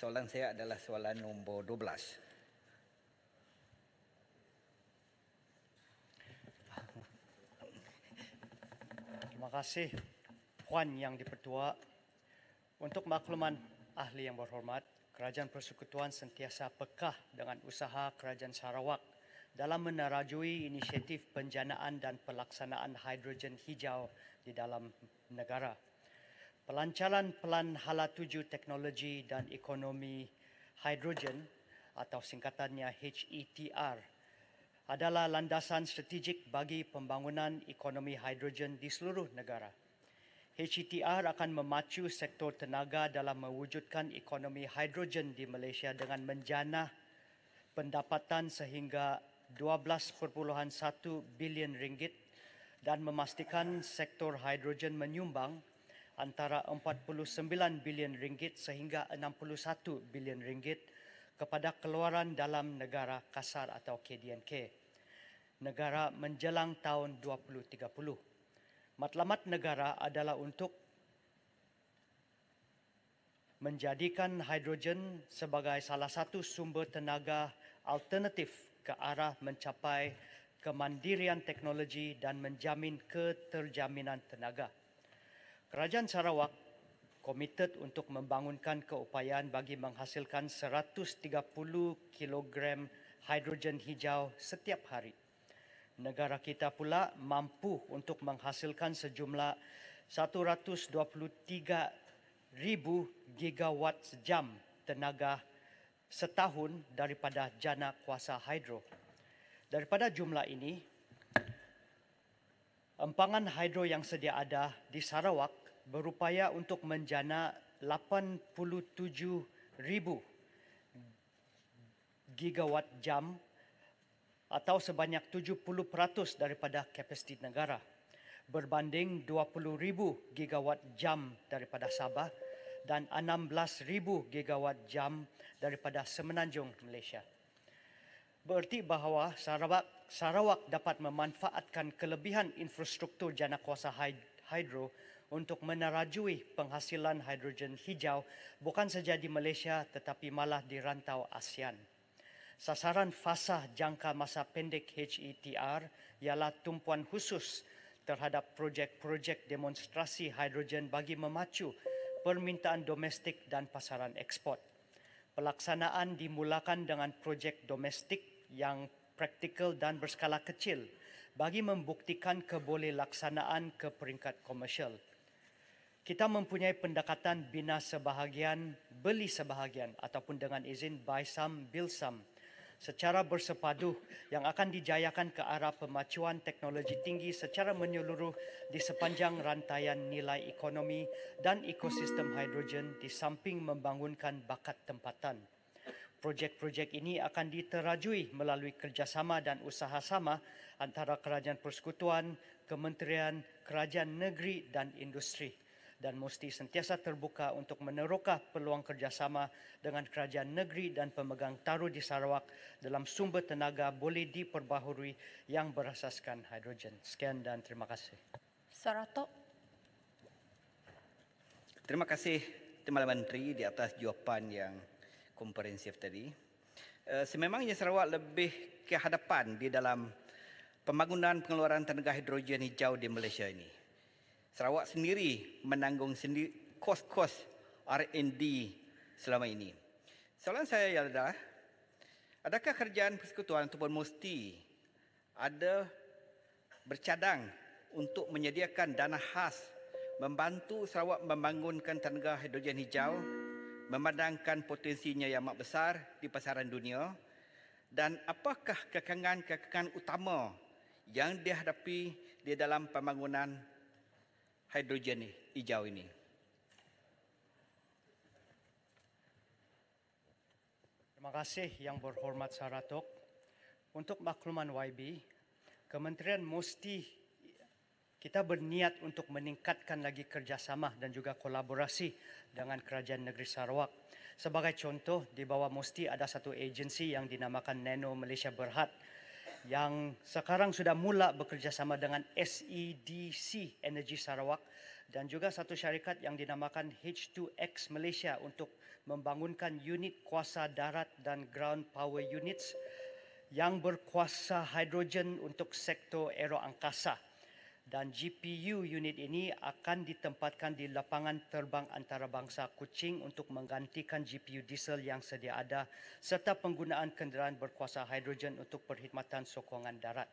Soalan saya adalah soalan nombor 12. Terima kasih Puan Yang di-Pertua. Untuk makluman ahli yang berhormat, Kerajaan Persekutuan sentiasa pekah dengan usaha Kerajaan Sarawak dalam menerajui inisiatif penjanaan dan pelaksanaan hidrogen hijau di dalam negara. Pelancaran Pelan Hala Tuju Teknologi dan Ekonomi Hidrogen atau singkatannya HETR adalah landasan strategik bagi pembangunan ekonomi hidrogen di seluruh negara. HETR akan memacu sektor tenaga dalam mewujudkan ekonomi hidrogen di Malaysia dengan menjana pendapatan sehingga 12.1 bilion ringgit dan memastikan sektor hidrogen menyumbang antara 49 bilion ringgit sehingga 61 bilion ringgit kepada keluaran dalam negara kasar atau KDNK negara menjelang tahun 2030. Matlamat negara adalah untuk menjadikan hidrogen sebagai salah satu sumber tenaga alternatif ke arah mencapai kemandirian teknologi dan menjamin keterjaminan tenaga. Kerajaan Sarawak komited untuk membangunkan keupayaan bagi menghasilkan 130 kilogram hidrogen hijau setiap hari. Negara kita pula mampu untuk menghasilkan sejumlah 123,000 gigawatt jam tenaga setahun daripada jana kuasa hidro. Daripada jumlah ini, empangan hidro yang sedia ada di Sarawak berupaya untuk menjana 87,000 gigawatt jam atau sebanyak 70% daripada kapasiti negara berbanding 20,000 gigawatt jam daripada Sabah dan 16,000 gigawatt jam daripada Semenanjung Malaysia. Bererti bahawa Sarawak dapat memanfaatkan kelebihan infrastruktur jana kuasa hidro untuk menerajui penghasilan hidrogen hijau bukan saja di Malaysia tetapi malah di rantau ASEAN. Sasaran fasa jangka masa pendek HETR ialah tumpuan khusus terhadap projek-projek demonstrasi hidrogen bagi memacu permintaan domestik dan pasaran ekspor. Pelaksanaan dimulakan dengan projek domestik yang praktikal dan berskala kecil bagi membuktikan kebolehlaksanaan ke peringkat komersial. Kita mempunyai pendekatan bina sebahagian, beli sebahagian ataupun dengan izin buy some, build some secara bersepadu yang akan dijayakan ke arah pemacuan teknologi tinggi secara menyeluruh di sepanjang rantaian nilai ekonomi dan ekosistem hidrogen di samping membangunkan bakat tempatan. Projek-projek ini akan diterajui melalui kerjasama dan usaha sama antara Kerajaan Persekutuan, Kementerian, Kerajaan Negeri dan Industri dan mesti sentiasa terbuka untuk meneroka peluang kerjasama dengan kerajaan negeri dan pemegang taruh di Sarawak dalam sumber tenaga boleh diperbaharui yang berasaskan hidrogen. Sekian dan terima kasih. Saratok. Terima kasih Timbalan Menteri di atas jawapan yang komprehensif tadi. Sememangnya Sarawak lebih ke hadapan di dalam pembangunan pengeluaran tenaga hidrogen hijau di Malaysia ini. Sarawak sendiri menanggung kos-kos R&D selama ini. Soalan saya ialah, adakah Kerajaan Persekutuan ataupun mesti ada bercadang untuk menyediakan dana khas membantu Sarawak membangunkan tenaga hidrogen hijau, memandangkan potensinya yang amat besar di pasaran dunia, dan apakah kekangan-kekangan utama yang dihadapi di dalam pembangunan hidrogen hijau ini? Terima kasih Yang Berhormat Saratok. Untuk makluman YB, Kementerian mesti kita berniat untuk meningkatkan lagi kerjasama dan juga kolaborasi dengan Kerajaan Negeri Sarawak. Sebagai contoh, di bawah Musti ada satu agensi yang dinamakan Nano Malaysia Berhad yang sekarang sudah mula bekerjasama dengan SEDC Energy Sarawak dan juga satu syarikat yang dinamakan H2X Malaysia untuk membangunkan unit kuasa darat dan ground power units yang berkuasa hidrogen untuk sektor aeroangkasa. Dan GPU unit ini akan ditempatkan di lapangan terbang antarabangsa Kuching untuk menggantikan GPU diesel yang sedia ada serta penggunaan kenderaan berkuasa hidrogen untuk perkhidmatan sokongan darat.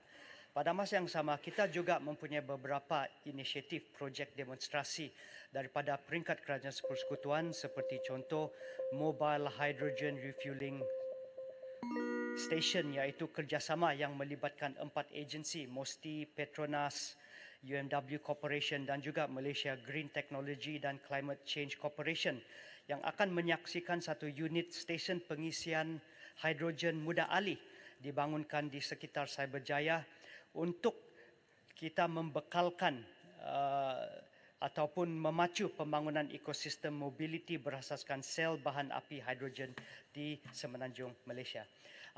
Pada masa yang sama, kita juga mempunyai beberapa inisiatif projek demonstrasi daripada peringkat kerajaan persekutuan seperti contoh Mobile Hydrogen Refueling Station, iaitu kerjasama yang melibatkan 4 agensi, MOSTI, Petronas, UMW Corporation dan juga Malaysia Green Technology dan Climate Change Corporation yang akan menyaksikan satu unit stesen pengisian hidrogen mudah alih dibangunkan di sekitar Cyberjaya untuk kita membekalkan ataupun memacu pembangunan ekosistem mobility berasaskan sel bahan api hidrogen di Semenanjung Malaysia.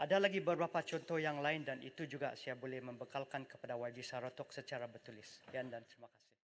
Ada lagi beberapa contoh yang lain dan itu juga saya boleh membekalkan kepada YB Saratok secara bertulis. Sekian dan terima kasih.